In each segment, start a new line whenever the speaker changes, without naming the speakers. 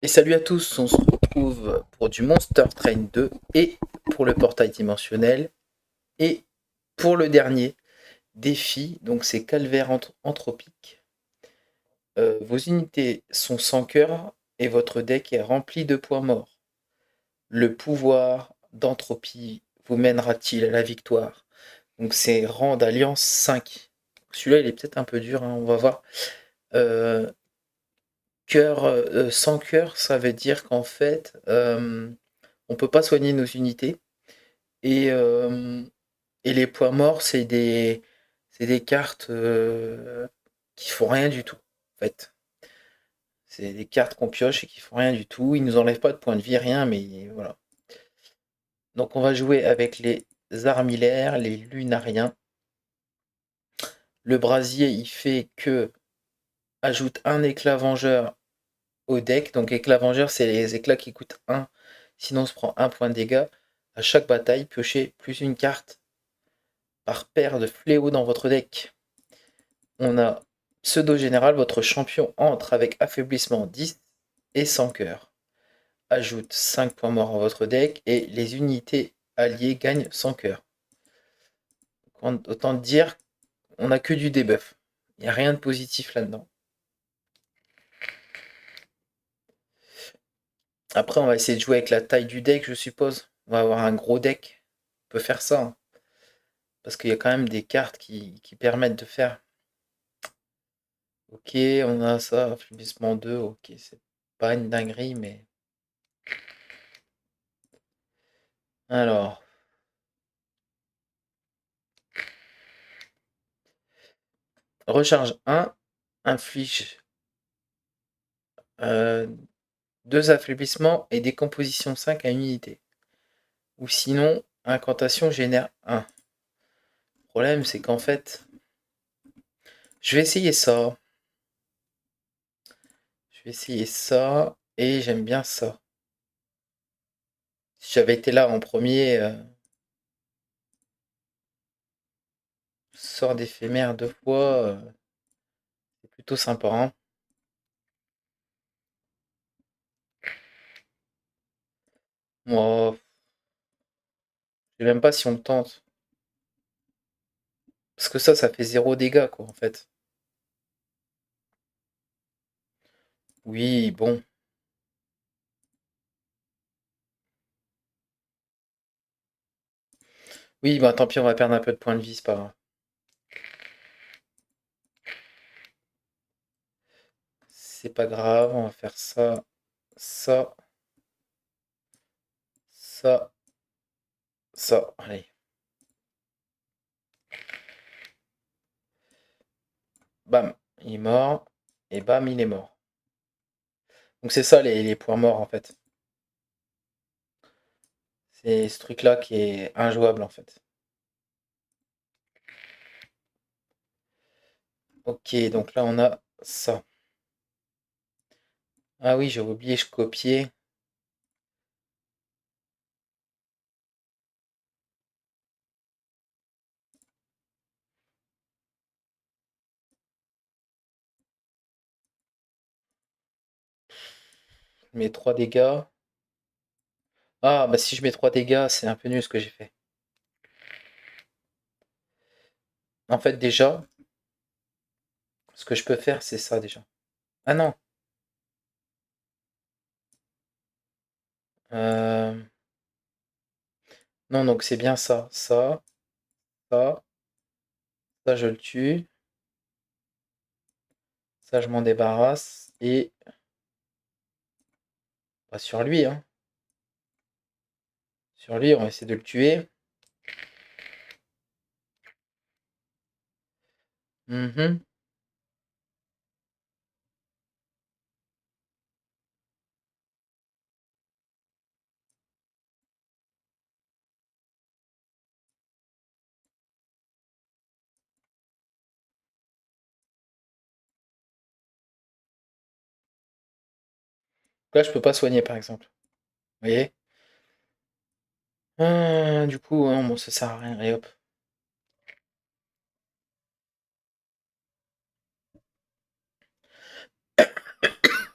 Et salut à tous, on se retrouve pour du Monster Train 2 et pour le portail dimensionnel et pour le dernier défi, donc c'est calvaire anthropique. Vos unités sont sans cœur et votre deck est rempli de points morts. Le pouvoir d'entropie vous mènera-t-il à la victoire? Donc c'est rang d'alliance 5. Celui-là il est peut-être un peu dur, hein, on va voir. Euh, sans cœur, ça veut dire qu'en fait, on peut pas soigner nos unités. Et, et les points morts, c'est des cartes qui font rien du tout, en fait. C'est des cartes qu'on pioche et qui font rien du tout. Ils nous enlèvent pas de points de vie, rien, mais voilà. Donc on va jouer avec les armillaires, les lunariens. Le brasier, il fait que ajoute un éclat vengeur au deck. Donc éclat vengeur, c'est les éclats qui coûtent 1. Sinon on se prend un point de dégâts. À chaque bataille, piochez plus une carte par paire de fléaux dans votre deck. On a Pseudo Général, votre champion entre avec affaiblissement 10 et sans cœur. Ajoute 5 points morts à votre deck et les unités alliées gagnent sans cœur. Autant dire, on n'a que du debuff. Il n'y a rien de positif là-dedans. Après, on va essayer de jouer avec la taille du deck, je suppose. On va avoir un gros deck. On peut faire ça, hein. Parce qu'il y a quand même des cartes qui permettent de faire. Ok, on a ça, affaiblissement 2. Ok, c'est pas une dinguerie, mais. Alors, recharge 1, inflige 2 affaiblissements et décomposition 5 à une unité. Ou sinon, incantation génère 1. Le problème, c'est qu'en fait, je vais essayer ça. Je vais essayer ça. Et j'aime bien ça. Si j'avais été là en premier, sort d'éphémère 2 fois, c'est plutôt sympa, hein. Moi, je sais même pas si on le tente. Parce que ça fait 0 dégâts, quoi, en fait. Oui, bon. Oui, bah tant pis, on va perdre un peu de points de vie, c'est pas grave. C'est pas grave, on va faire ça, ça, ça, ça. Allez. Bam, il est mort. Et bam, il est mort. Donc c'est ça les points morts en fait. C'est ce truc-là qui est injouable en fait. Ok, donc là on a ça. Ah oui, j'ai oublié, je copiais. Je mets 3 dégâts. Ah bah si je mets 3 dégâts, c'est un peu nul ce que j'ai fait. En fait déjà, ce que je peux faire c'est ça déjà. Ah non. Euh, Non, donc c'est bien ça. Ça, ça je le tue. Ça je m'en débarrasse. Et pas sur lui, hein. Sur lui, on va essayer de le tuer. Mhm. Là je peux pas soigner par exemple. Vous voyez? Du coup, non, bon, ça sert à rien. Et hop.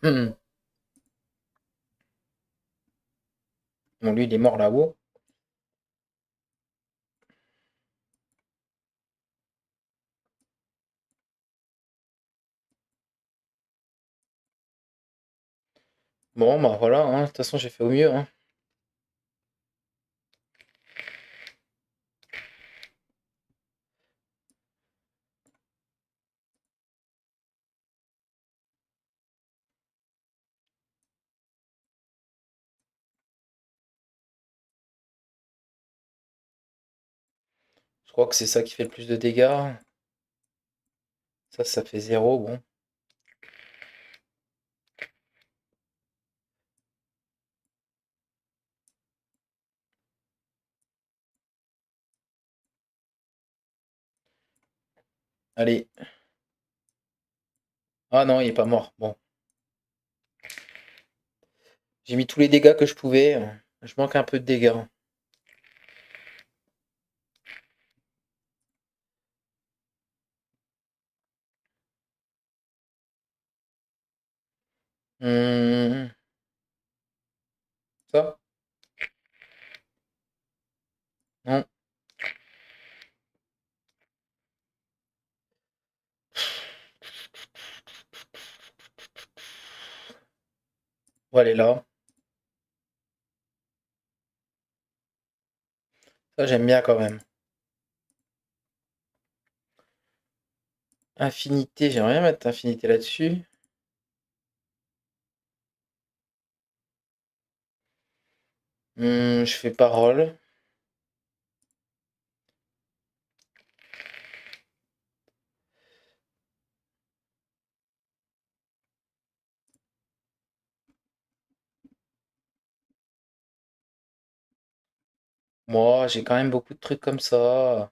Hmm. Bon, lui, il est mort là-haut. Bon, bah voilà, hein. De toute façon, j'ai fait au mieux, hein. Je crois que c'est ça qui fait le plus de dégâts. Ça fait zéro, bon. Allez. Ah non, il est pas mort. Bon. J'ai mis tous les dégâts que je pouvais. Je manque un peu de dégâts. Hmm, ça? Non. Bon, elle est là. Ça, j'aime bien quand même. Infinité, j'aimerais bien mettre infinité là-dessus. Je fais parole. Moi, j'ai quand même beaucoup de trucs comme ça.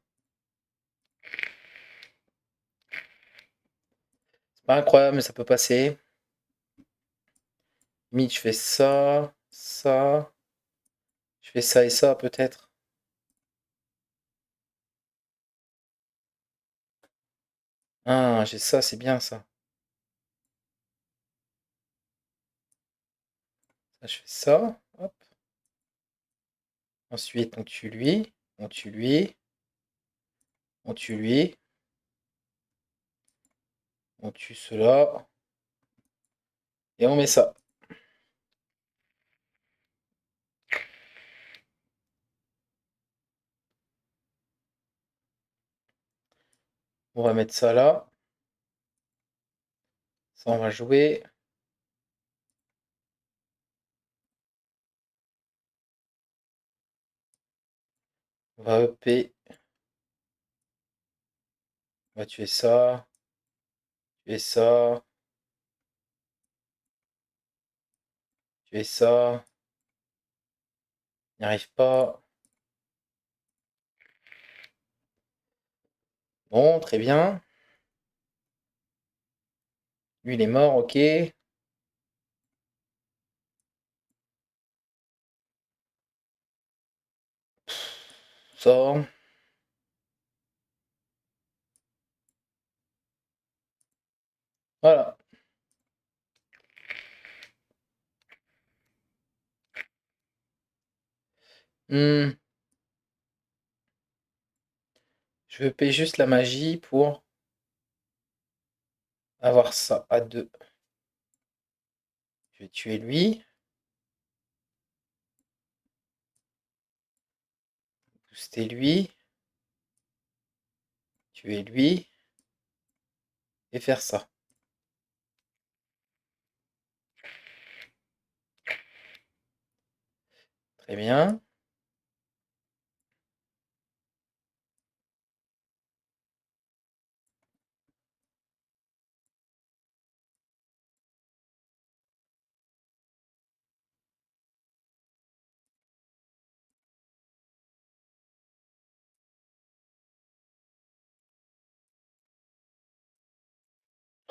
C'est pas incroyable, mais ça peut passer. Limite, je fais ça, ça. Je fais ça et ça, peut-être. Ah, j'ai ça, c'est bien ça. Ça, je fais ça. Hop. Ensuite, on tue lui. On tue lui. On tue lui. On tue cela. Et on met ça. On va mettre ça là. Ça, on va jouer. On va upper. On va tuer ça. Tuer ça. Tuer ça. N'y arrive pas. Bon, très bien. Lui, il est mort, ok. Ça. Voilà. Hmm, Je veux payer juste la magie pour avoir ça à deux. Je vais tuer lui. Booster lui. Tuer lui. Et faire ça. Très bien.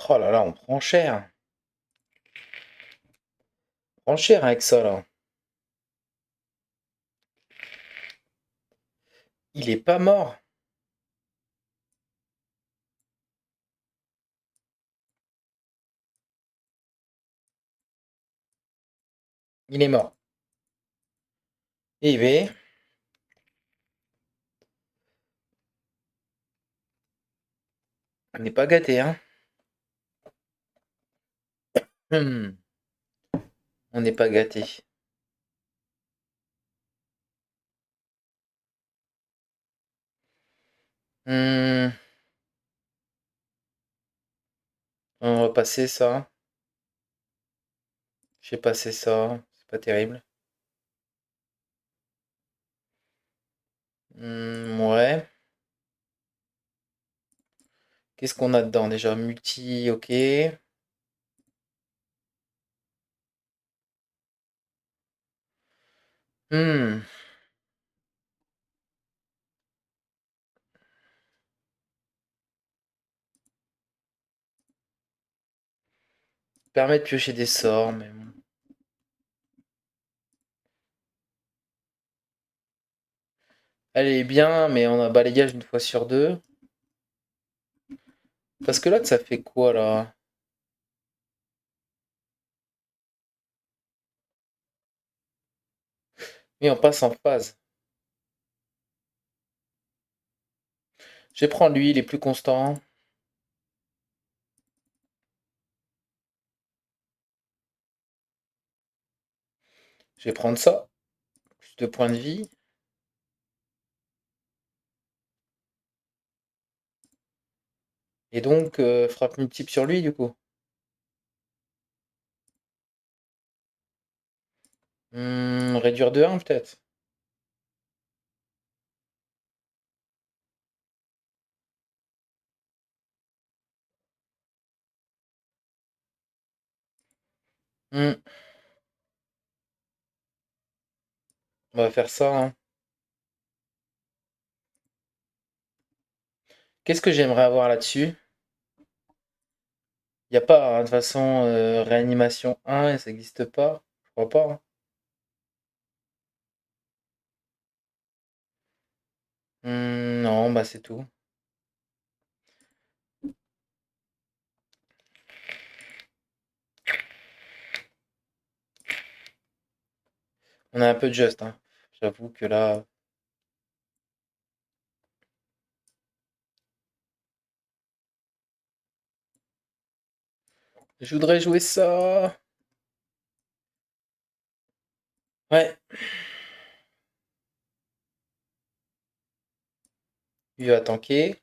Oh là là, on prend cher. On prend cher avec ça là. Il est pas mort. Il est mort. Eh ben, on n'est pas gâté, hein. Hmm, on n'est pas gâté. Hmm, on va passer ça. J'ai passé ça. C'est pas terrible. Ouais. Qu'est-ce qu'on a dedans déjà? Multi, ok. Hmm, permet de piocher des sorts, mais bon. Elle est bien, mais on a balayage une fois sur deux. Parce que là, ça fait quoi là? Oui, on passe en phase. Je vais prendre lui, il est plus constant. Je vais prendre ça. Plus de points de vie. Et donc, frappe multiple sur lui, du coup. Réduire de un peut-être. Hmm, on va faire ça, hein. Qu'est-ce que j'aimerais avoir là-dessus? Il n'y a pas, hein, de toute façon, réanimation 1, ça n'existe pas. Je crois pas, hein. Non, bah c'est tout. On a un peu de just, hein. J'avoue que là, je voudrais jouer ça. Ouais, il va tanker,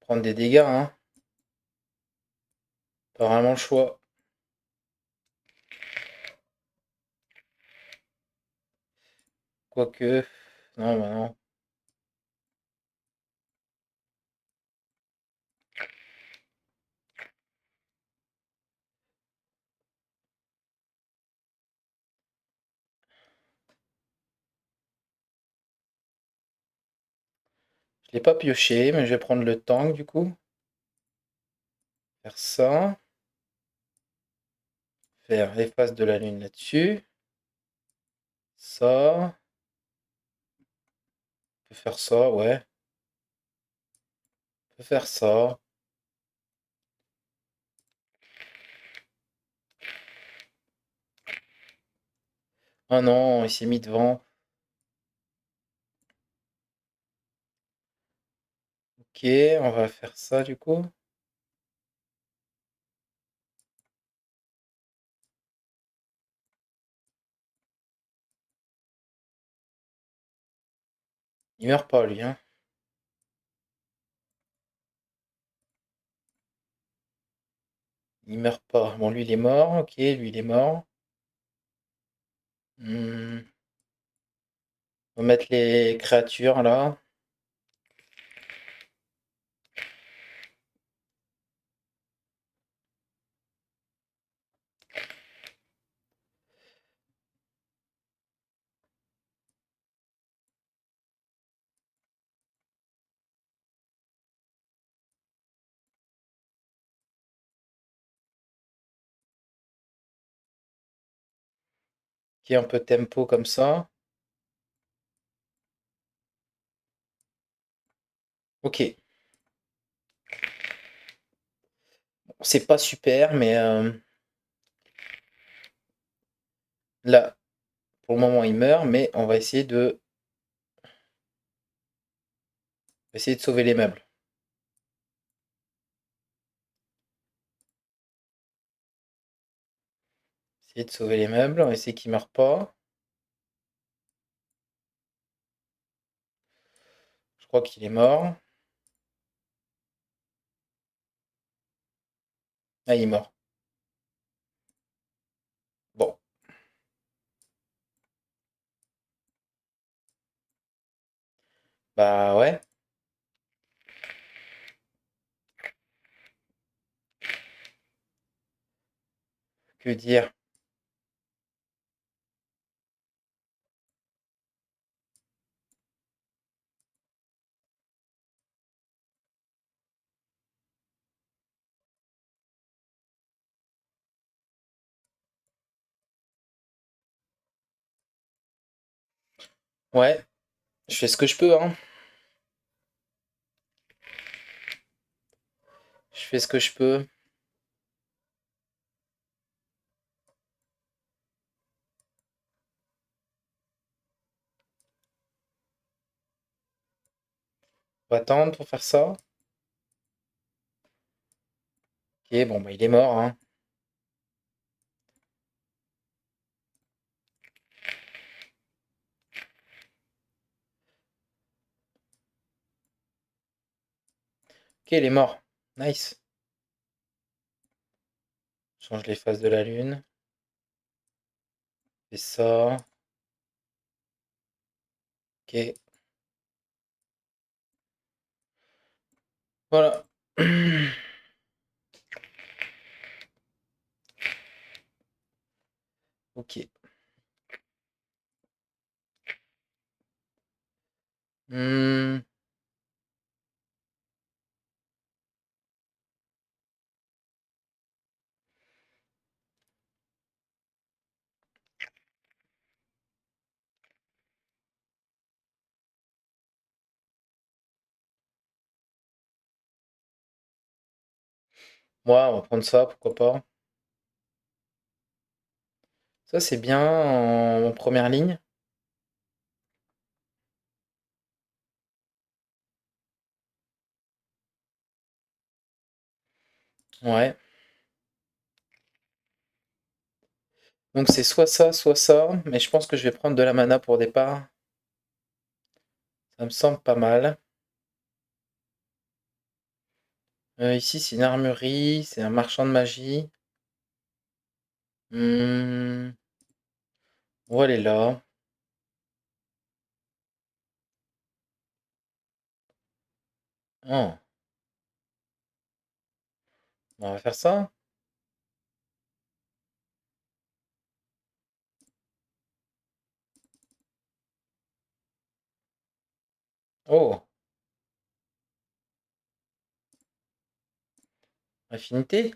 prendre des dégâts, hein. Pas vraiment le choix. Quoique, non, bah non. Je l'ai pas pioché, mais je vais prendre le tank du coup. Faire ça. Faire les phases de la lune là-dessus. Ça. On peut faire ça, ouais. On peut faire ça. Ah non, il s'est mis devant. Ok, on va faire ça du coup. Il meurt pas lui, hein. Il meurt pas. Bon, lui il est mort. Ok, lui il est mort. Hmm, on va mettre les créatures là. Qui est un peu tempo comme ça. Ok. c'est pas super, mais là, pour le moment, il meurt, mais on va essayer de sauver les meubles. Essayer de sauver les meubles, on va essayer qu'il meure pas. Je crois qu'il est mort. Ah, il est mort. Bon, bah ouais, que dire? Ouais, je fais ce que je peux, hein. Je fais ce que je peux. On va attendre pour faire ça. Ok, bon, bah il est mort, hein. Ok, il est mort. Nice. Change les phases de la lune. Et ça. Ok. Voilà. Ok. Hmm, moi, on va prendre ça, pourquoi pas. Ça, c'est bien en première ligne. Ouais. Donc c'est soit ça, mais je pense que je vais prendre de la mana pour départ. Ça me semble pas mal. Ici, c'est une armurerie, c'est un marchand de magie. Hmm, on va aller là. Oh, on va faire ça. Oh, affinité.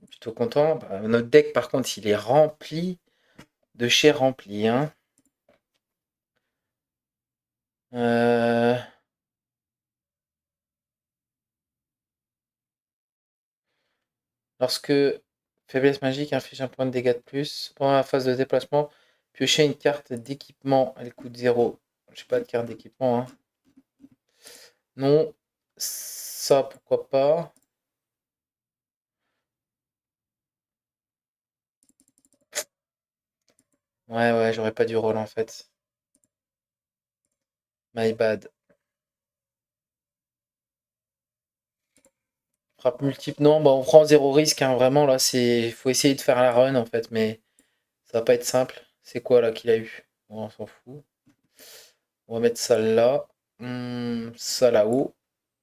Plutôt content. Bah, notre deck, par contre, il est rempli de chez rempli, hein. Euh, lorsque faiblesse magique inflige un point de dégâts de plus, pendant la phase de déplacement, piochez une carte d'équipement. Elle coûte 0. J'ai pas de carte d'équipement, hein. Non, ça pourquoi pas. Ouais, ouais, j'aurais pas dû roll en fait. My bad. Frappe multiple, non, bah on prend zéro risque, hein, vraiment là, faut essayer de faire la run en fait, mais ça va pas être simple. C'est quoi là qu'il a eu? Bon, on s'en fout. On va mettre ça là. Ça là-haut.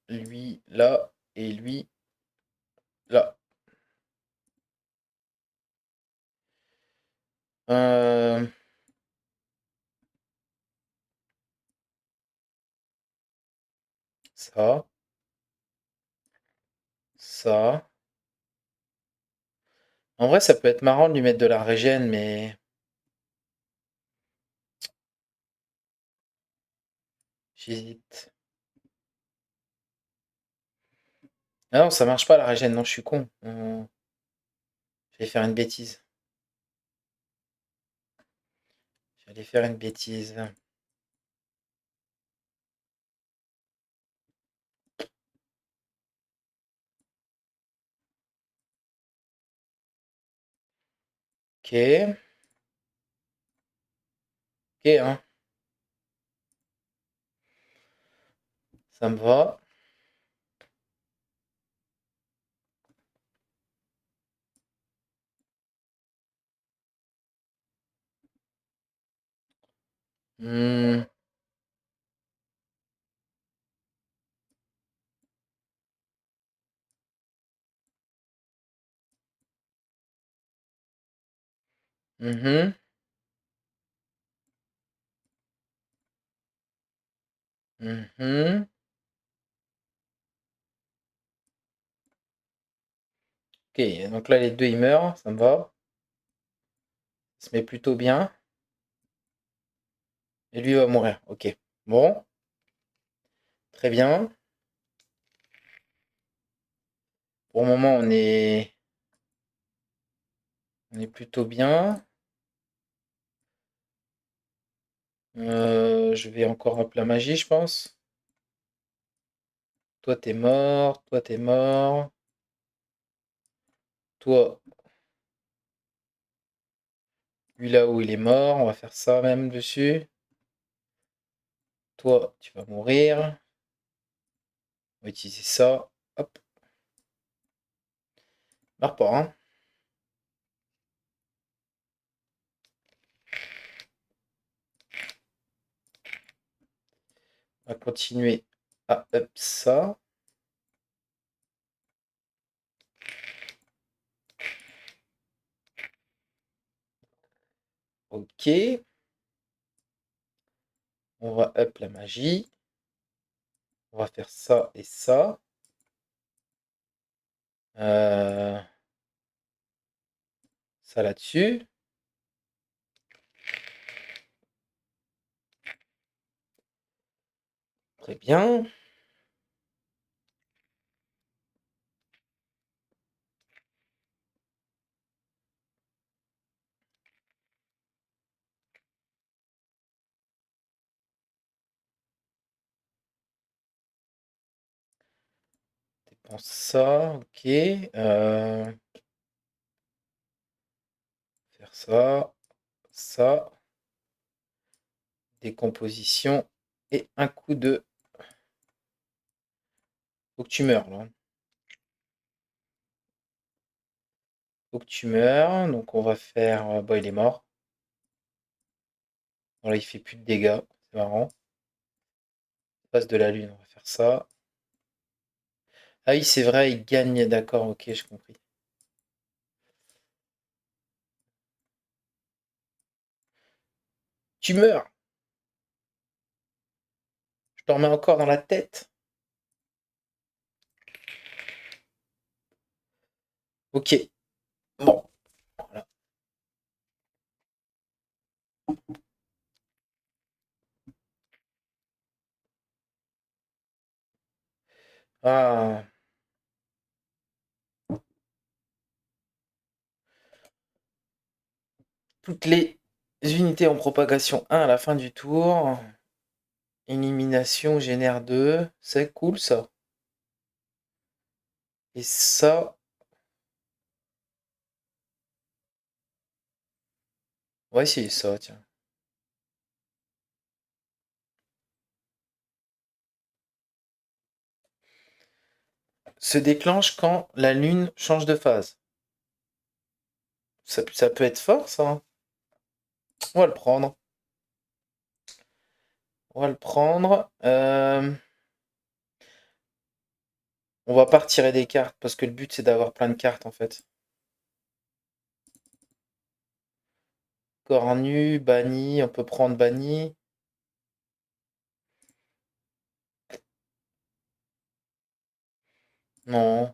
Lui là. Et lui là. Euh, ça. Ça. En vrai, ça peut être marrant de lui mettre de la régène, mais j'hésite. Ah non, ça marche pas la régène, non, je suis con. J'allais faire une bêtise. J'allais faire une bêtise. Ok. Ok, hein. Ça me va. Hmm, mhm, mhm. Ok, donc là, les deux, ils meurent. Ça me va. Ça se met plutôt bien. Et lui va mourir. Ok. Bon, très bien. Pour le moment, on est plutôt bien. Je vais encore up la magie, je pense. Toi, t'es mort. Toi, t'es mort. Toi, lui là-haut, il est mort. On va faire ça même dessus. Toi, tu vas mourir. On va utiliser ça. Hop. Meurs pas, hein. On va continuer à up ça. Ok. On va up la magie. On va faire ça et ça. Euh, Ça là-dessus. Très bien. Dépense ça. Ok. Faire ça. Ça. Décomposition. Et un coup de... Faut que tu meurs, là. Faut que tu meurs. Donc on va faire... Bon, il est mort. Bon, là, il fait plus de dégâts. C'est marrant. Passe de la lune. On va faire ça. Ah oui, c'est vrai, il gagne. D'accord, ok, j'ai compris. Tu meurs. Je t'en remets encore dans la tête. Ok. Bon. Voilà. Ah. Toutes les unités en propagation 1 à la fin du tour. Élimination génère 2. C'est cool ça. Et ça. On va essayer ça, tiens. Se déclenche quand la lune change de phase. Ça peut être fort ça, hein. On va le prendre. On va le prendre. On va pas retirer des cartes parce que le but c'est d'avoir plein de cartes en fait. Cornu, banni, on peut prendre banni. Non.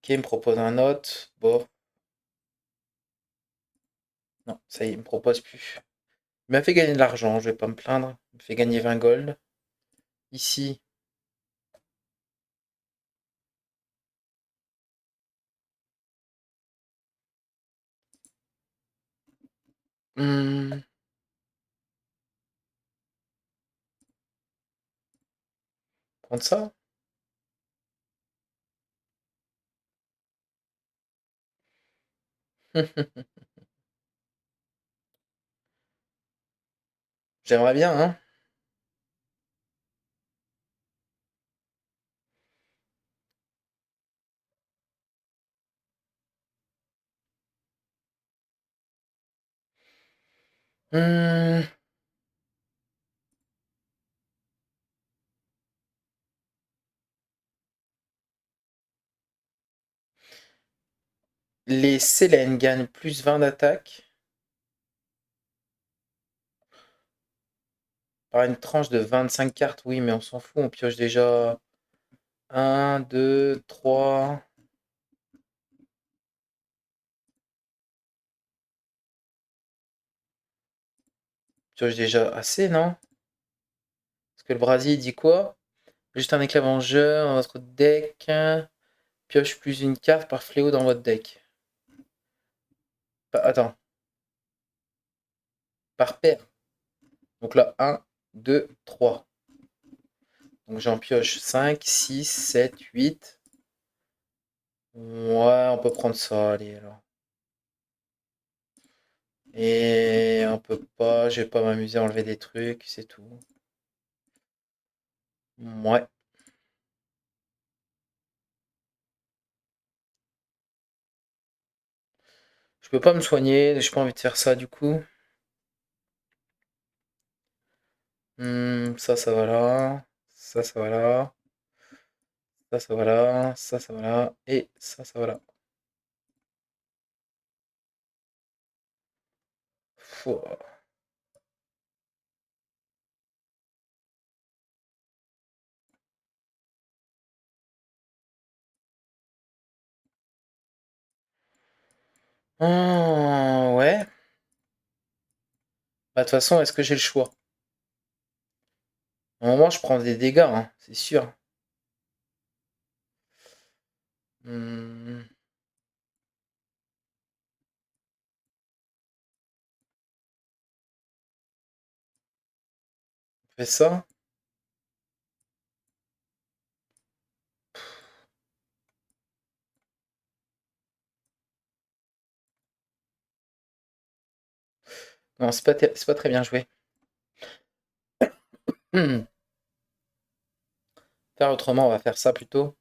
Ok, il me propose un autre. Bon, non, ça y est, il me propose plus. Il m'a fait gagner de l'argent, je vais pas me plaindre. Il me fait gagner 20 gold. Ici, Hmm, prendre ça? J'aimerais bien, hein. Hmm, les Sélènes gagnent plus 20 d'attaque par une tranche de 25 cartes. Oui, mais on s'en fout, on pioche déjà un, 2, 3. Pioche déjà assez, non? Parce que le brasier il dit quoi? Juste un éclat vengeur dans votre deck. Pioche plus une carte par fléau dans votre deck. Attends, par paire. Donc là, un, 2, 3. Donc j'en pioche 5, 6, 7, 8. Ouais, on peut prendre ça, allez alors. Et on peut pas, je vais pas m'amuser à enlever des trucs, c'est tout. Ouais. Je peux pas me soigner, j'ai pas envie de faire ça du coup. Ça va là. Ça va là. Ça va là. Ça va là. Et ça va là. Fou. Ouais. Bah, de toute façon, est-ce que j'ai le choix? À un moment, je prends des dégâts, hein, c'est sûr. Hmm, on fait ça. Non, c'est pas très bien joué. Hmm. Faire autrement, on va faire ça plutôt.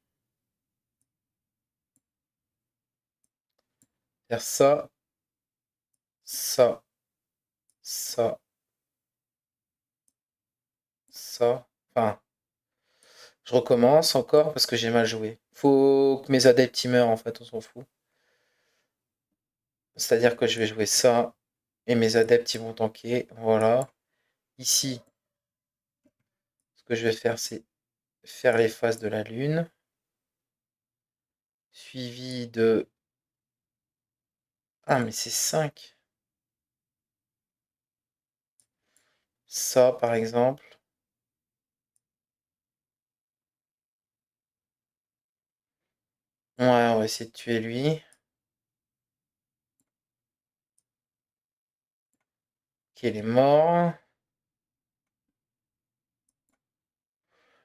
Faire ça, ça, ça, ça. Enfin, je recommence encore parce que j'ai mal joué. Faut que mes adeptes y meurent en fait, on s'en fout. C'est-à-dire que je vais jouer ça et mes adeptes ils vont tanker. Voilà. Ici, ce que je vais faire, c'est faire les phases de la lune. Suivi de... Ah, mais c'est 5. Ça, par exemple. Ouais, on va essayer de tuer lui. Ok, il est mort.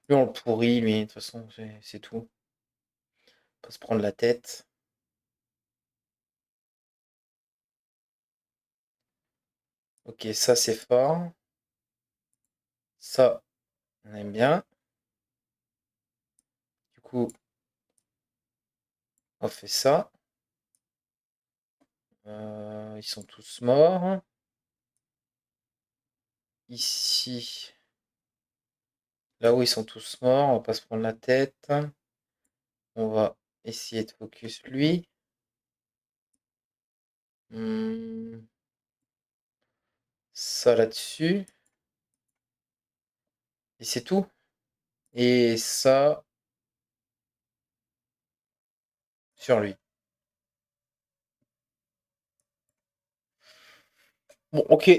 Lui, on le pourrit, lui. De toute façon, c'est tout. Pas se prendre la tête. Ok, ça, c'est fort. Ça, on aime bien. Du coup, on fait ça. Ils sont tous morts. Ici, là où ils sont tous morts, on va pas se prendre la tête. On va essayer de focus lui. Hmm, ça là-dessus. Et c'est tout. Et ça sur lui. Bon, ok.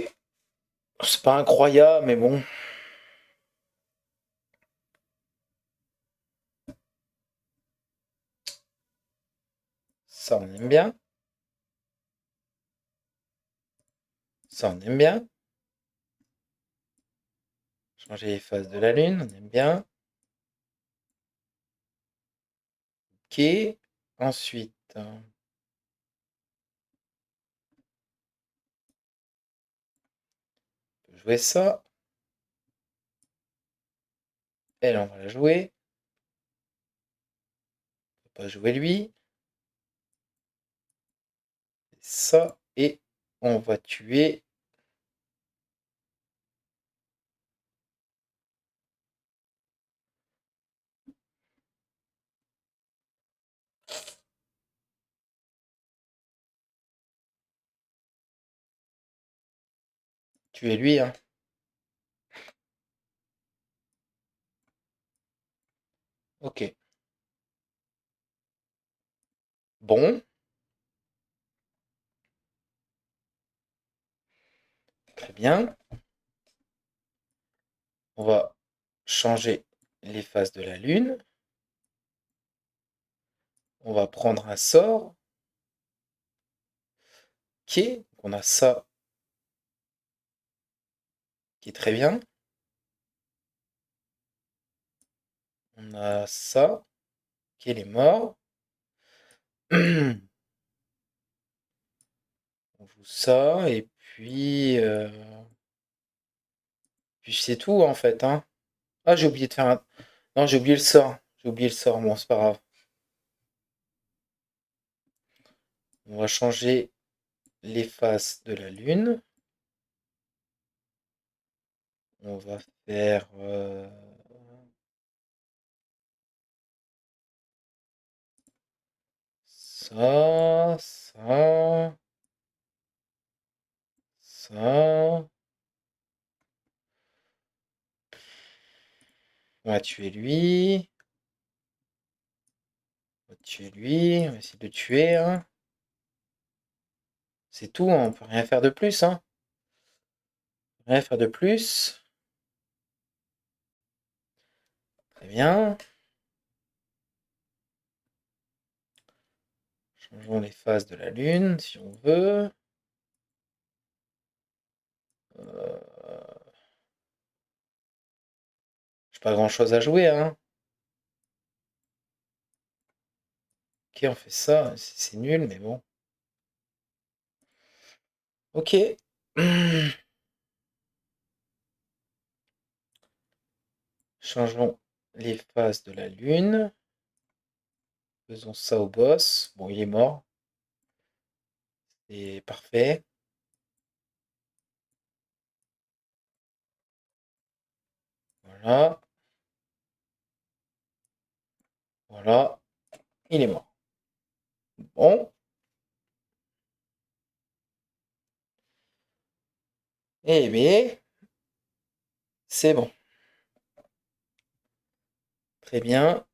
C'est pas incroyable, mais bon. Ça, on aime bien. Ça, on aime bien. Changer les phases de la Lune, on aime bien. Ok. Ensuite, on peut jouer ça. Elle, on va la jouer. On peut pas jouer lui. Ça. Et on va tuer. Tuer lui, hein. Ok. Bon. Très bien. On va changer les phases de la Lune. On va prendre un sort. Ok. Donc on a ça qui est très bien. On a ça qui est mort. On joue ça et puis c'est tout en fait, hein. Ah, j'ai oublié de faire un. Non, j'ai oublié le sort. J'ai oublié le sort. Bon, c'est pas grave. On va changer les faces de la Lune. On va faire ça, ça, ça. On va tuer lui. On va tuer lui. On va essayer de le tuer, hein. C'est tout, hein. On peut rien faire de plus, hein. Rien faire de plus. Très bien. Changeons les phases de la Lune si on veut. J'ai pas grand chose à jouer, hein. Ok, on fait ça. C'est nul, mais bon. Ok. Changeons les phases de la Lune. Faisons ça au boss. Bon, il est mort. C'est parfait. Voilà. Voilà. Il est mort. Bon. Eh bien, c'est bon. Très bien.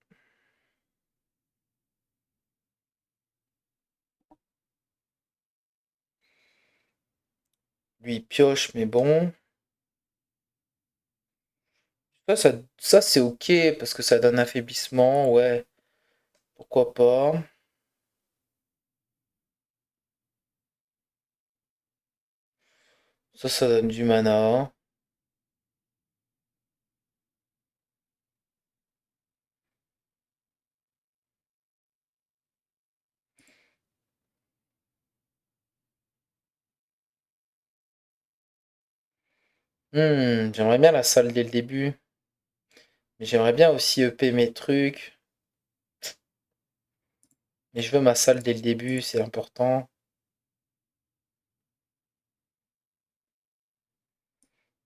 Lui, il pioche, mais bon. Ça c'est ok parce que ça donne affaiblissement. Ouais. Pourquoi pas. Ça donne du mana. J'aimerais bien la salle dès le début. Mais j'aimerais bien aussi EP mes trucs. Mais je veux ma salle dès le début, c'est important.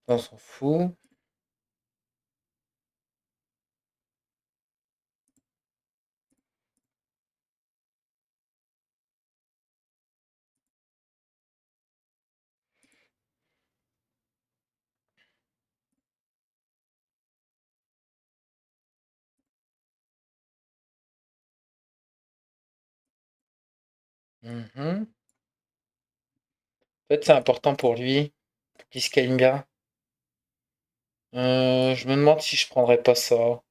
On s'en fout. Mhm. En fait, c'est important pour lui, pour qu'il se calme bien. Je me demande si je prendrais pas ça.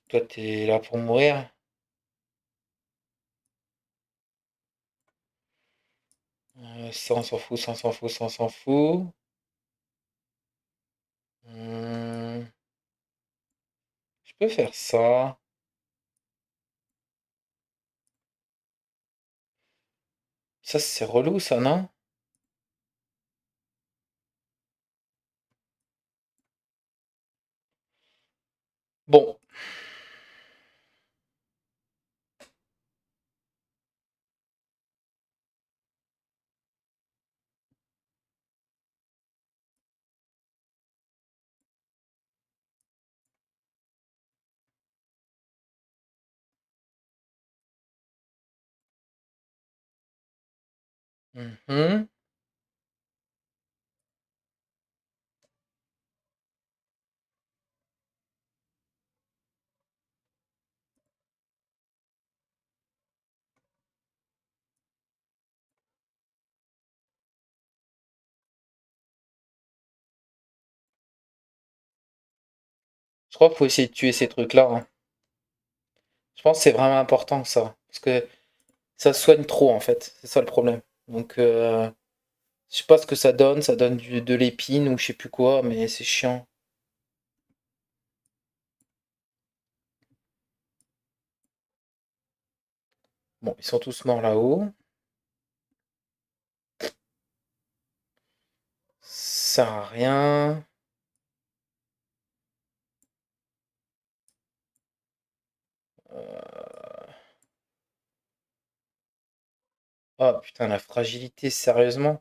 Toi, t'es là pour mourir. Ça, on s'en fout, ça, on s'en fout, ça, on s'en fout. Hmm, je peux faire ça. Ça, c'est relou, ça, non? Bon. Mhm. Je crois qu'il faut essayer de tuer ces trucs-là, hein. Je pense que c'est vraiment important, ça. Parce que ça soigne trop, en fait. C'est ça le problème. Donc, je sais pas ce que ça donne de l'épine ou je sais plus quoi, mais c'est chiant. Bon, ils sont tous morts là-haut. Ça sert à rien. Euh, Oh putain, la fragilité, sérieusement.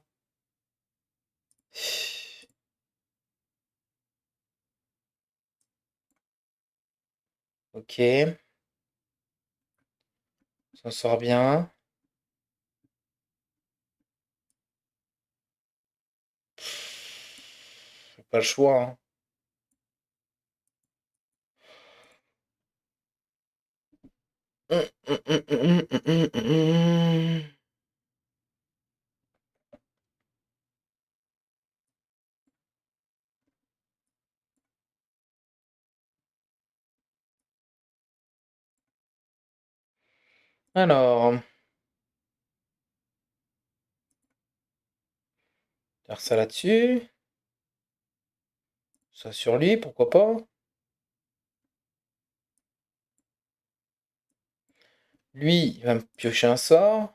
Ok, on s'en sort bien. J'ai pas le choix, hein. Alors, faire ça là-dessus. Ça sur lui, pourquoi pas. Lui, il va me piocher un sort.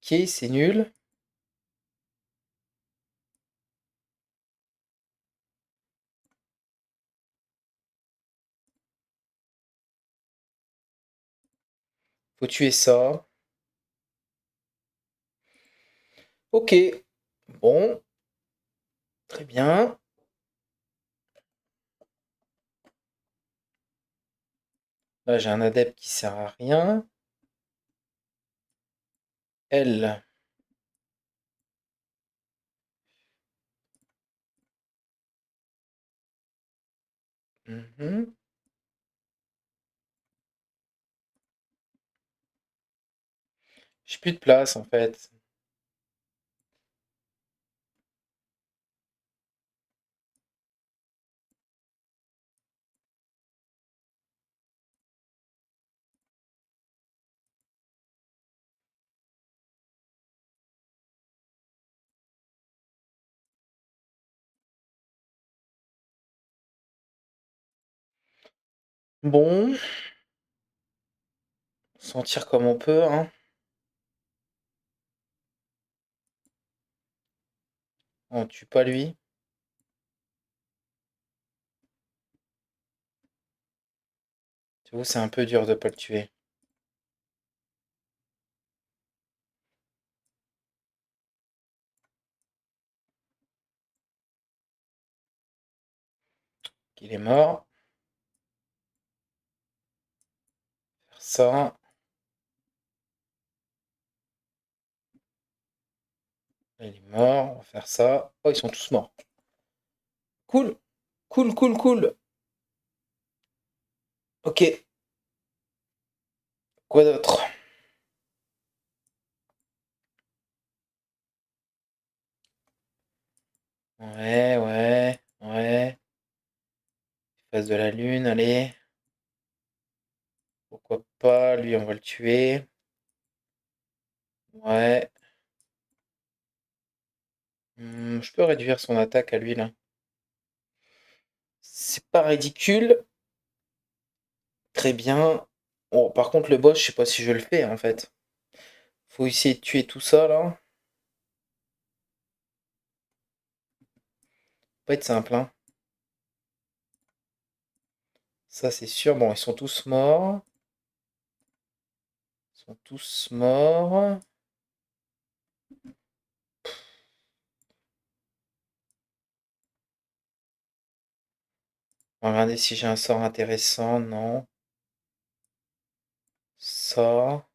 Ok, c'est nul. Faut tuer ça. Ok. Bon, très bien. Là, j'ai un adepte qui sert à rien. Elle. Mhm. J'ai plus de place, en fait. Bon, s'en tire comme on peut, hein. On tue pas lui. J'avoue, c'est un peu dur de pas le tuer. Il est mort. Faire ça. Il est mort. On va faire ça. Oh, ils sont tous morts. Cool. Cool, cool, cool. Ok. Quoi d'autre? Ouais, ouais, ouais. Face de la lune, allez. Pourquoi pas, lui on va le tuer. Ouais. Je peux réduire son attaque à lui là. C'est pas ridicule. Très bien. Bon, par contre le boss, je sais pas si je le fais en fait. Faut essayer de tuer tout ça là. Pas être simple, hein. Ça c'est sûr. Bon, ils sont tous morts. Ils sont tous morts. On va regarder si j'ai un sort intéressant. Non. Ça.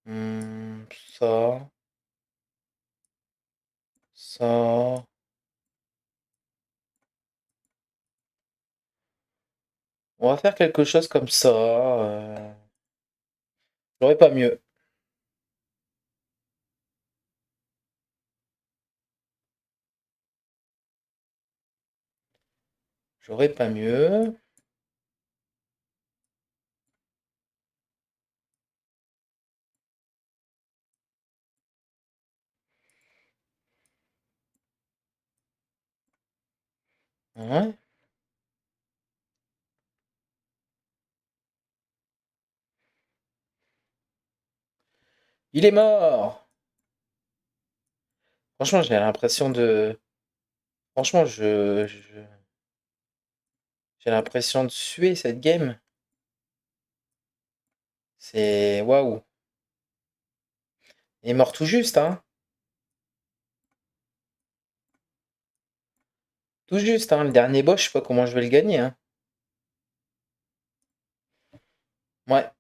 Hmm, ça. Ça. On va faire quelque chose comme ça. J'aurais pas mieux. J'aurais pas mieux. Ouais. Il est mort! Franchement, j'ai l'impression de. Franchement, j'ai l'impression de suer cette game. C'est waouh. Il est mort tout juste, hein. Tout juste, hein. Le dernier boss, je sais pas comment je vais le gagner, hein. Ouais.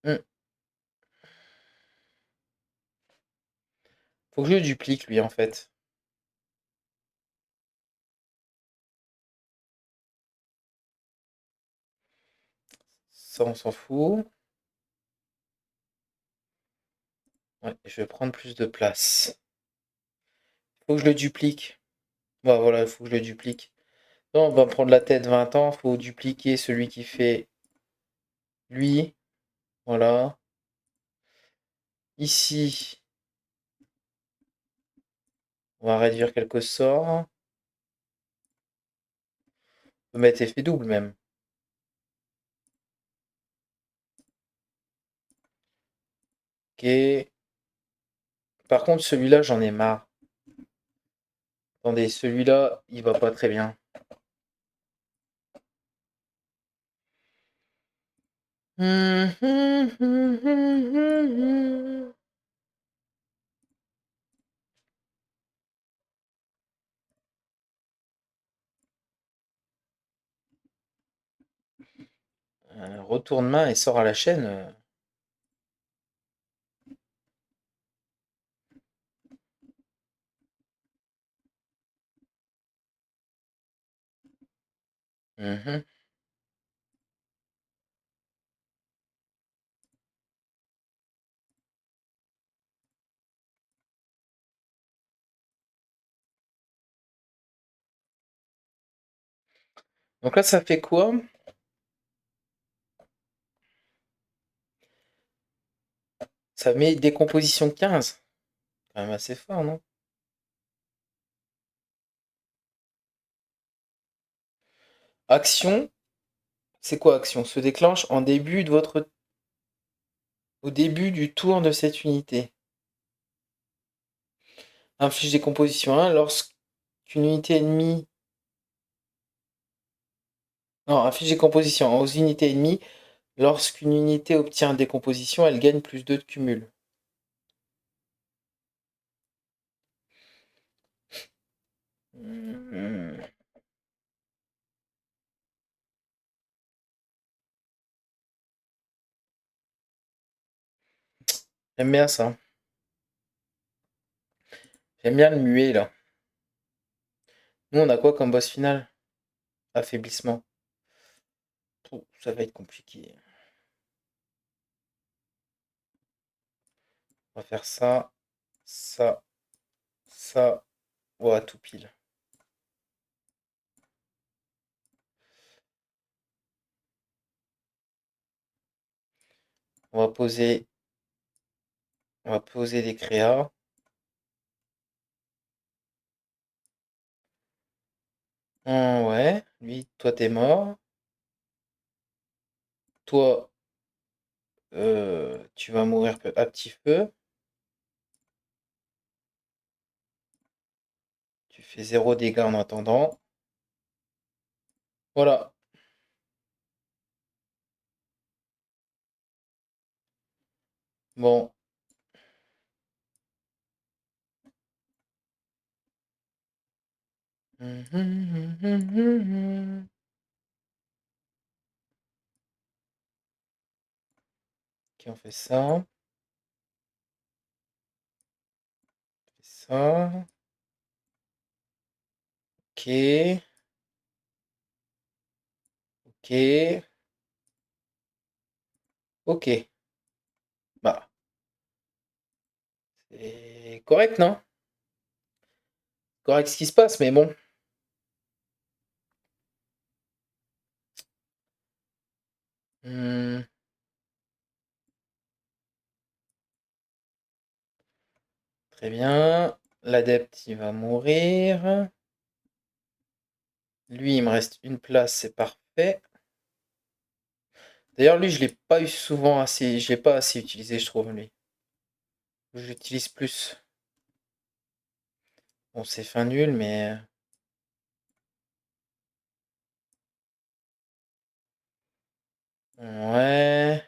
Hmm. Faut que je le duplique, lui, en fait. Ça, on s'en fout. Ouais, je vais prendre plus de place. Faut que je le duplique. Ouais, voilà, il faut que je le duplique. Non, on va prendre la tête 20 ans. Faut dupliquer celui qui fait lui. Voilà. Ici, on va réduire quelques sorts. On peut mettre effet double même. Ok. Par contre, celui-là, j'en ai marre. Attendez, celui-là, il va pas très bien. Retourne-main et sort à la chaîne. Mhm. Donc là, ça fait quoi? Ça met décomposition 15. Quand même assez fort, non? Action. C'est quoi action? Se déclenche en début de votre... au début du tour de cette unité. Inflige décomposition 1 lorsqu'une unité ennemie. Non, inflige décomposition aux unités ennemies. Lorsqu'une unité obtient décomposition, elle gagne plus 2 de cumul. Hmm. J'aime bien ça. J'aime bien le muet là. Nous, on a quoi comme boss final? Affaiblissement. Ouh, ça va être compliqué. On va faire ça, ça, ça. Ouais, tout pile. On va poser, on va poser des créas. Ouais, lui, toi t'es mort. Toi, tu vas mourir à petit feu. Tu fais 0 dégâts en attendant. Voilà. Bon. Ok, on fait ça. On fait ça. Ok. Ok. Ok. Bah, c'est correct, non? Correct ce qui se passe, mais bon. Hmm, très bien. L'adepte, il va mourir. Lui, il me reste une place, c'est parfait. D'ailleurs, lui, je l'ai pas eu souvent assez. Je l'ai pas assez utilisé, je trouve, lui. Je l'utilise plus. Bon, c'est fin nul, mais. Ouais.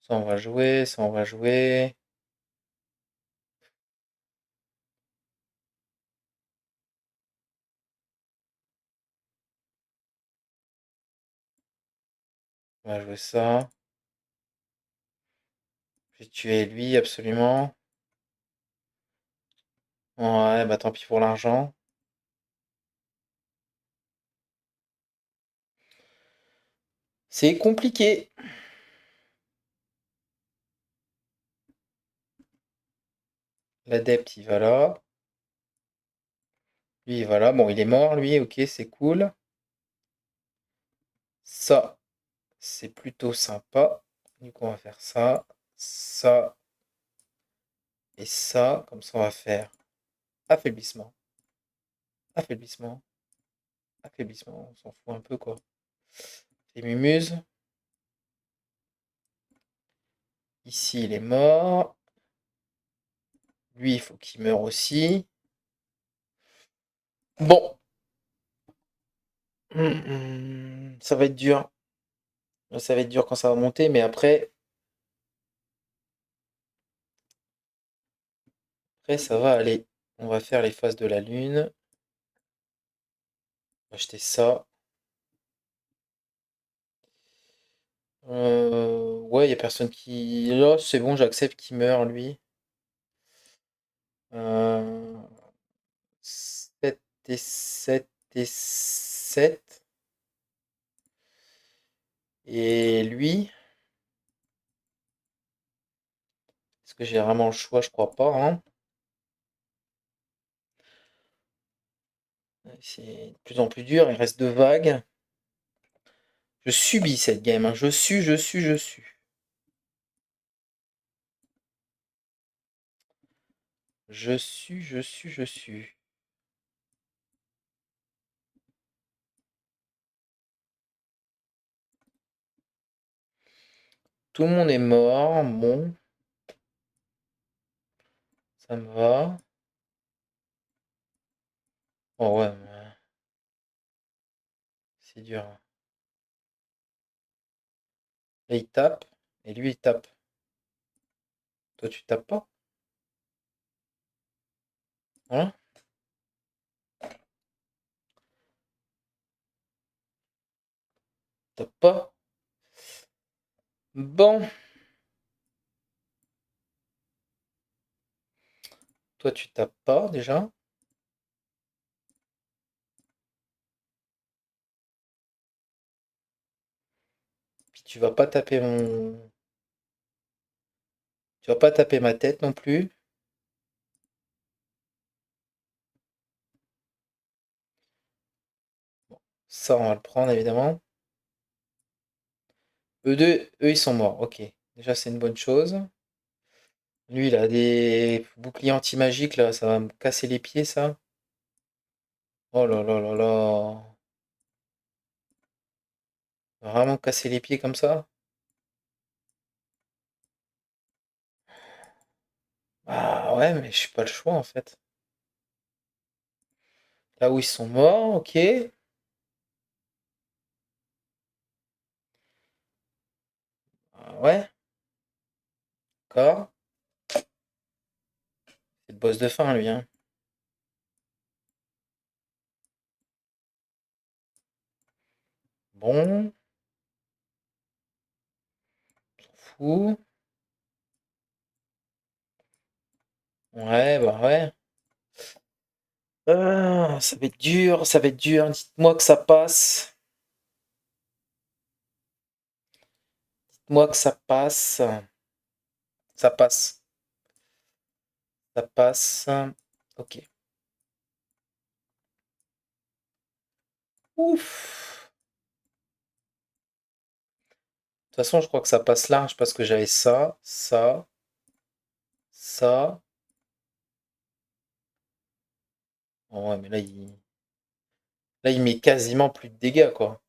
Ça, on va jouer. Ça, on va jouer. On va jouer ça. Je vais tuer lui, absolument. Ouais, bah tant pis pour l'argent. C'est compliqué. L'adepte, il va là. Lui, il va là. Bon, il est mort, lui. Ok, c'est cool. Ça, c'est plutôt sympa. Du coup, on va faire ça, ça et ça. Comme ça, on va faire affaiblissement, affaiblissement, affaiblissement. On s'en fout un peu, quoi. Les mumuses. Ici, il est mort. Lui, il faut qu'il meure aussi. Bon. Ça va être dur. Ça va être dur quand ça va monter, mais après ça va aller. On va faire les phases de la lune. On va acheter ça. Ouais, il y a personne qui. Là, c'est bon, j'accepte qu'il meurt, lui. 7 et 7 et 7. Et lui, est-ce que j'ai vraiment le choix? Je crois pas, hein. C'est de plus en plus dur, il reste 2 vagues. Je subis cette game, hein. Je suis. Je suis. Tout le monde est mort. Bon, ça me va. Oh ouais, mais c'est dur, hein. Là, il tape. Et lui, il tape. Toi, tu tapes pas? Hein? Tape pas? Bon. Toi, tu tapes pas, déjà. Puis tu vas pas taper mon... Tu vas pas taper ma tête non plus. Ça, on va le prendre, évidemment. Eux, ils sont morts. Ok. Déjà, c'est une bonne chose. Lui, il a des boucliers anti-magiques, là. Ça va me casser les pieds, ça. Oh là là là là. Vraiment casser les pieds comme ça? Ah ouais, mais je suis pas le choix, en fait. Là où ils sont morts, ok. Ah ouais, d'accord. C'est le boss de fin, lui, hein. Bon, fou. Ouais, bah ouais. Ah, ça va être dur, ça va être dur. Dites-moi que ça passe. Dites-moi que ça passe. Ça passe. Ça passe. Ok. Ouf. De toute façon, je crois que ça passe large parce que j'avais ça, ça, ça. Oh ouais, mais là, il met quasiment plus de dégâts, quoi.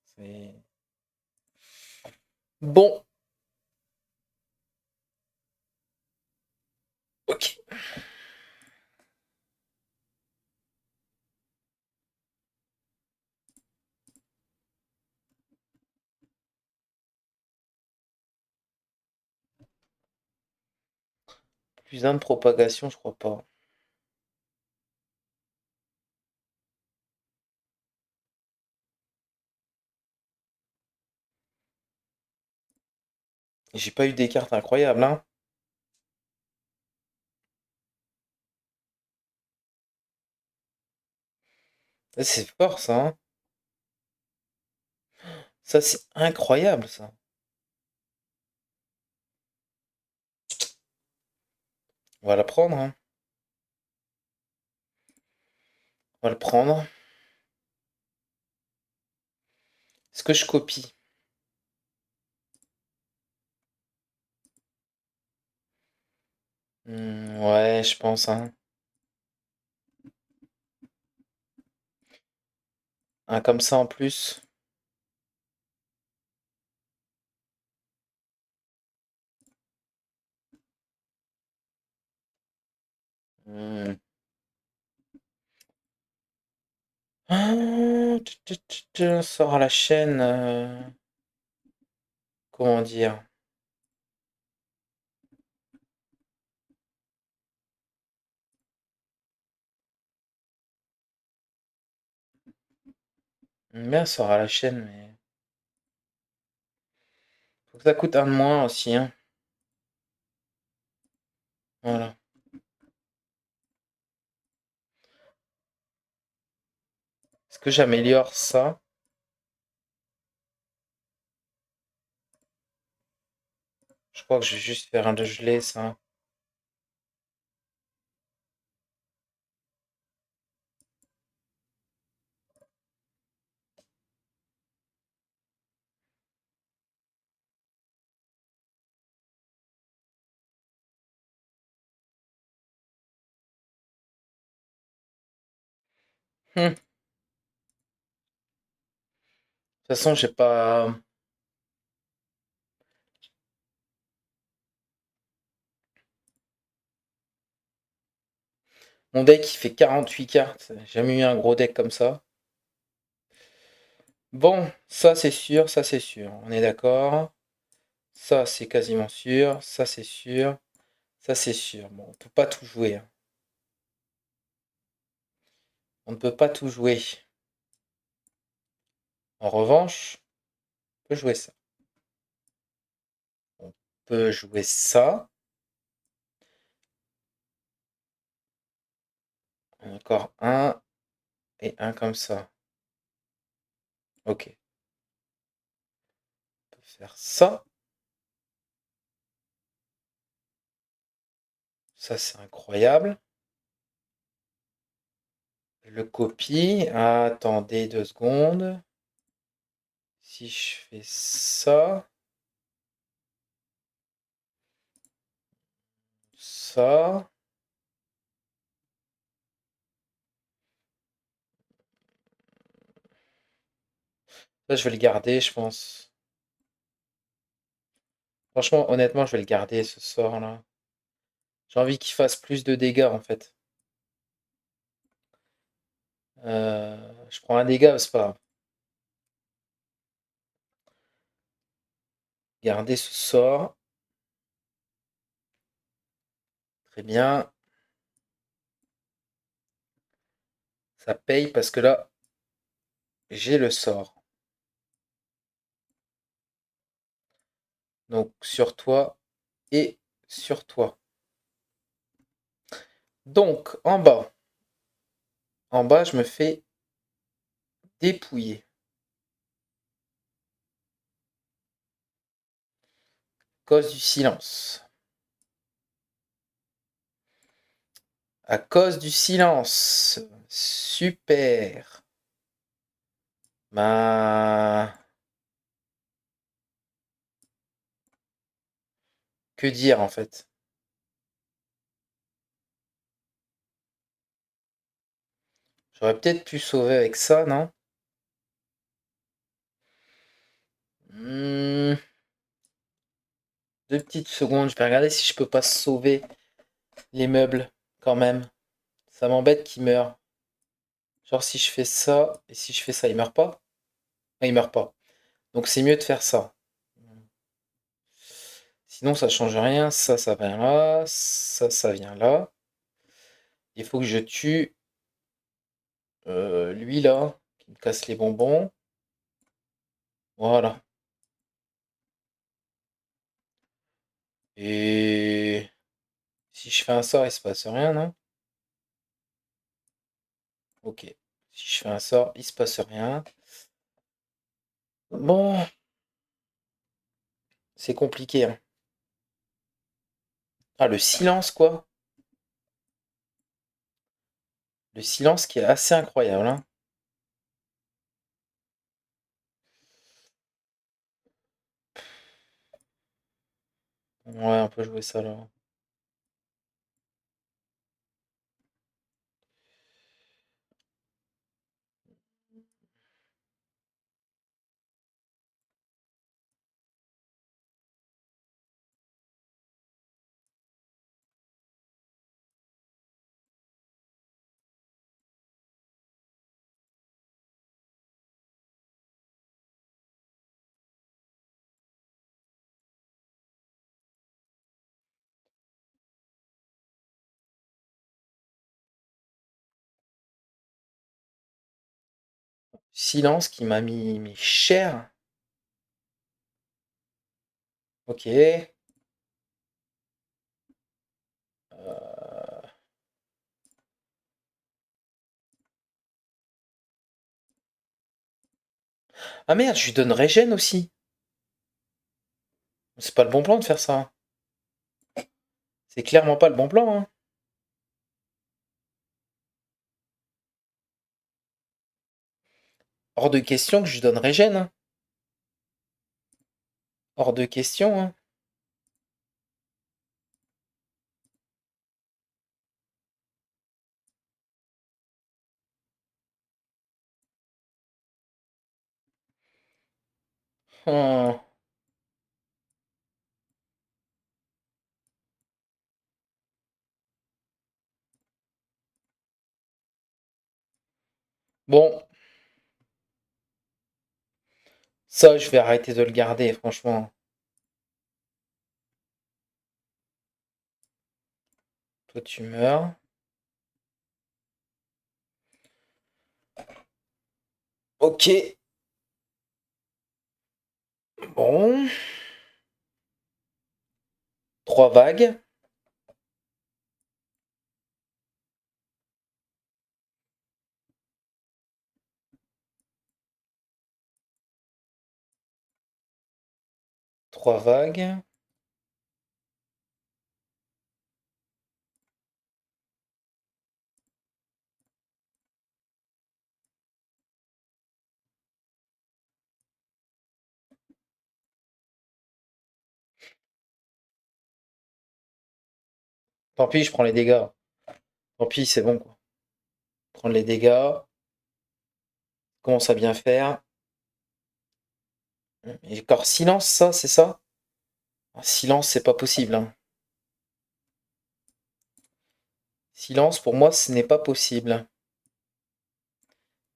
Bon, ok. Plus un de propagation, je crois pas. J'ai pas eu des cartes incroyables, hein. Ça, c'est fort, ça, hein. Ça, c'est incroyable, ça. On va la prendre, hein. On va le prendre. Est-ce que je copie? Ouais, je pense, hein. Un comme ça en plus. Hmm. Ah, sort à la chaîne. Comment dire? Bien, sort à la chaîne, mais. Faut que ça coûte un de moins aussi, hein. Voilà. Est-ce que j'améliore ça? Je crois que je vais juste faire un de gelé, ça. De toute façon, j'ai pas. Mon deck, il fait 48 cartes. J'ai jamais eu un gros deck comme ça. Bon, ça c'est sûr, ça c'est sûr. On est d'accord. Ça c'est quasiment sûr. Ça c'est sûr. Ça c'est sûr. Bon, on peut pas tout jouer, hein. On ne peut pas tout jouer. En revanche, on peut jouer ça. On peut jouer ça. Encore un et un comme ça. Ok. On peut faire ça. Ça c'est incroyable. Le copie. Attendez 2 secondes. Si je fais ça. ça. Là, je vais le garder, je pense. Franchement, honnêtement, je vais le garder, ce sort-là. J'ai envie qu'il fasse plus de dégâts, en fait. Je prends un dégât, c'est pas grave. Garder ce sort. Très bien. Ça paye parce que là, j'ai le sort. Donc, sur toi et sur toi. Donc, en bas, je me fais dépouiller. Cause du silence. À cause du silence. Super. Bah, que dire en fait? J'aurais peut-être pu sauver avec ça, non? Hmm, 2 petites secondes, je vais regarder si je peux pas sauver les meubles quand même. Ça m'embête qu'ils meurent. Genre si je fais ça et si je fais ça, il meurt pas? Ah, il meurt pas. Donc c'est mieux de faire ça. Sinon ça change rien. Ça vient là. Ça vient là. Il faut que je tue lui là, qui me casse les bonbons. Voilà. Et si je fais un sort, il se passe rien, non? Ok. Si je fais un sort, il se passe rien. Bon, c'est compliqué, hein. Ah, le silence, quoi. Le silence qui est assez incroyable, hein. Ouais, on peut jouer ça là. Silence qui m'a mis cher. Ok. Ah merde, je lui donne régène aussi. C'est pas le bon plan de faire ça. C'est clairement pas le bon plan, hein. Hors de question que je lui donne régène, hein. Hors de question, hein. Oh. Bon, ça, je vais arrêter de le garder, franchement. Toi, tu meurs. Ok. Bon. 3 vagues. 3 vagues. Tant pis, je prends les dégâts. Tant pis, c'est bon, quoi. Prendre les dégâts. Commence à bien faire. Et encore silence, ça, c'est ça? Ah, silence, c'est pas possible, hein. Silence, pour moi, ce n'est pas possible.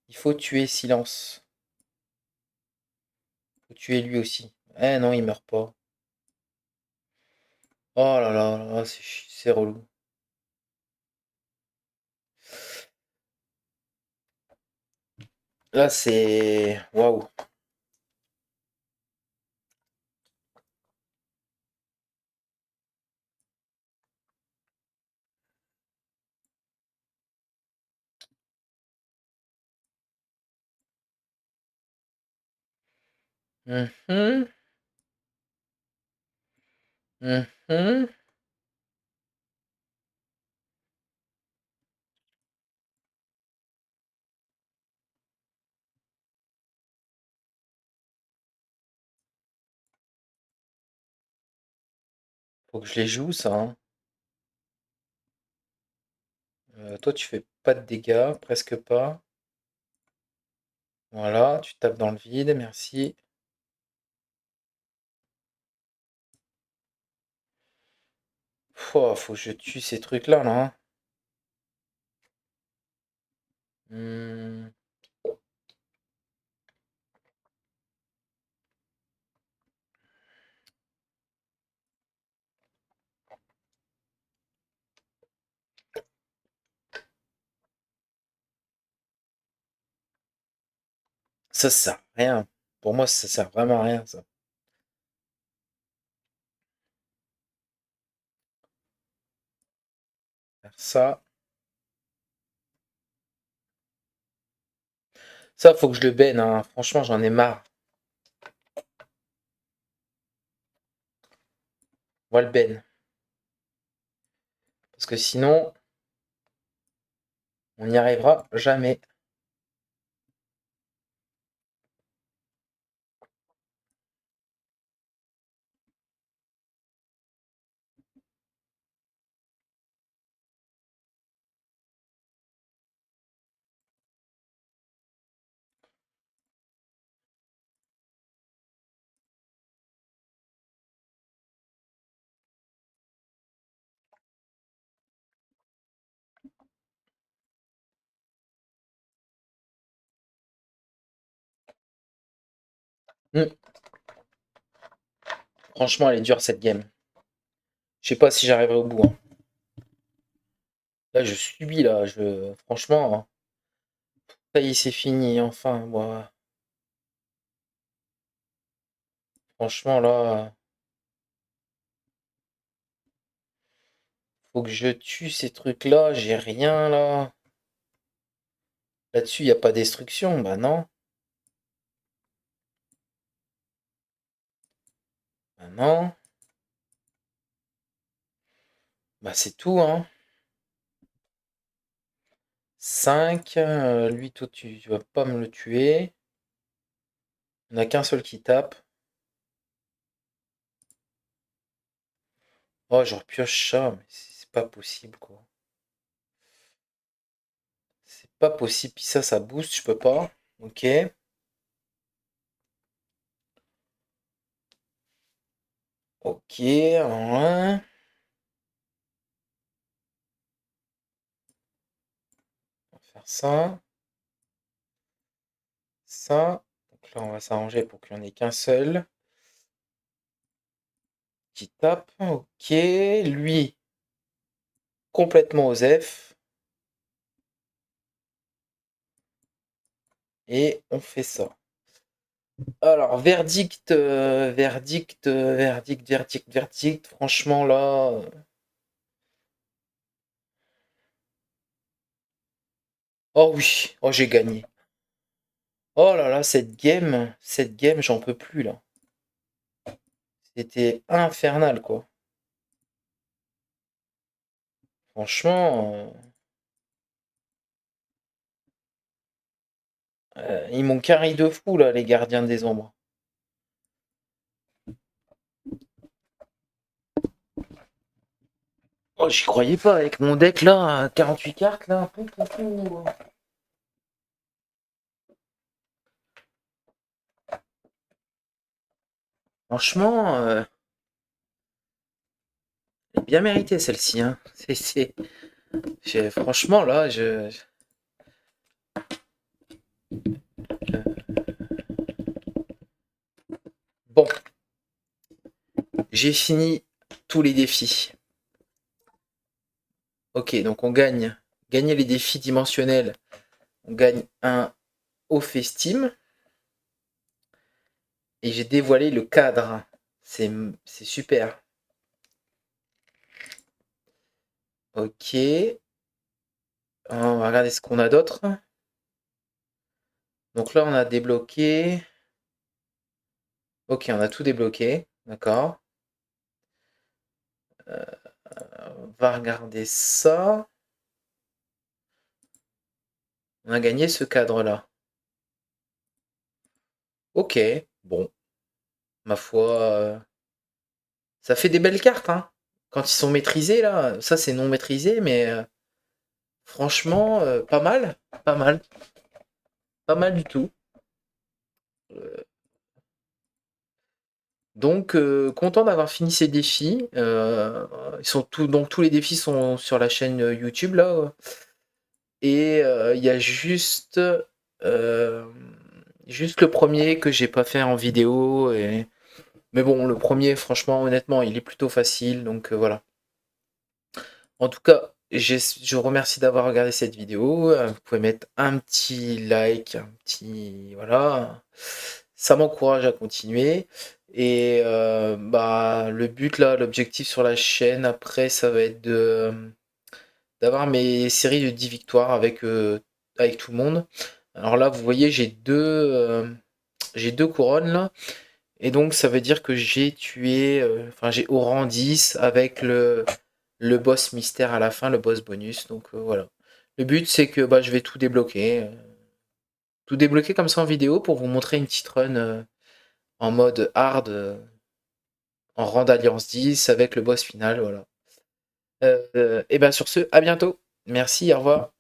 Il faut tuer silence. Il faut tuer lui aussi. Eh non, il meurt pas. Oh là là, là, c'est relou. Là, c'est... Waouh. Mhm, mhm. Faut que je les joue, ça, hein. Toi, tu fais pas de dégâts, presque pas. Voilà, tu tapes dans le vide, merci. Faut que je tue ces trucs-là, là, hein. Hmm, ça sert à rien. Pour moi, ça sert vraiment à rien, ça. Faire ça. Ça, faut que je le benne, hein. Franchement, j'en ai marre. On va le ben. Parce que sinon, on n'y arrivera jamais. Hmm, franchement, elle est dure, cette game. Je sais pas si j'arriverai au bout, hein. Là, je subis, là. Franchement, hein. Ça y est, c'est fini, enfin, moi. Franchement, là, faut que je tue ces trucs-là. J'ai rien, là. Là-dessus, il n'y a pas de destruction. Bah non. Bah non. Bah c'est tout, hein. 5. Lui, toi, tu vas pas me le tuer. Il n'y en a qu'un seul qui tape. Oh, je repioche ça, mais c'est pas possible, quoi. C'est pas possible. Puis ça booste, je peux pas. Ok. Ok, alors là, on va faire ça. Ça. Donc là, on va s'arranger pour qu'il n'y en ait qu'un seul qui tape. Ok. Lui, complètement OSEF. Et on fait ça. Alors, verdict, verdict, verdict, verdict, verdict. Franchement, là. Oh oui, oh j'ai gagné. Oh là là, cette game, j'en peux plus là. C'était infernal quoi. Franchement, ils m'ont carré de fou là, les gardiens des ombres. Oh, j'y croyais pas avec mon deck là, 48 cartes là. Franchement, elle est bien méritée celle-ci, hein. Franchement là, bon, j'ai fini tous les défis. Ok, donc on gagne. Gagner les défis dimensionnels, on gagne un au Festim. Et j'ai dévoilé le cadre. C'est super. Ok. On va regarder ce qu'on a d'autre. Donc là, on a débloqué. Ok, on a tout débloqué. D'accord. On va regarder ça. On a gagné ce cadre-là. Ok. Bon, ma foi, ça fait des belles cartes, hein. Quand ils sont maîtrisés, là. Ça, c'est non maîtrisé, mais franchement, pas mal. Pas mal. Pas mal du tout. Donc, content d'avoir fini ces défis. Donc tous les défis sont sur la chaîne YouTube là. Et il y a euh, juste le premier que j'ai pas fait en vidéo. Mais bon, le premier, franchement, honnêtement, il est plutôt facile. Donc voilà. En tout cas, je vous remercie d'avoir regardé cette vidéo. Vous pouvez mettre un petit like, un petit... Voilà. Ça m'encourage à continuer. Et bah, le but là, l'objectif sur la chaîne après, ça va être d'avoir mes séries de 10 victoires avec tout le monde. Alors là, vous voyez, j'ai deux couronnes là. Et donc, ça veut dire que j'ai tué, enfin, j'ai au rang 10 avec le boss mystère à la fin, le boss bonus. Donc voilà. Le but, c'est que bah, je vais tout débloquer. Tout débloquer comme ça en vidéo pour vous montrer une petite run en mode hard, en rang d'Alliance 10 avec le boss final. Voilà. Et ben sur ce, à bientôt. Merci, au revoir.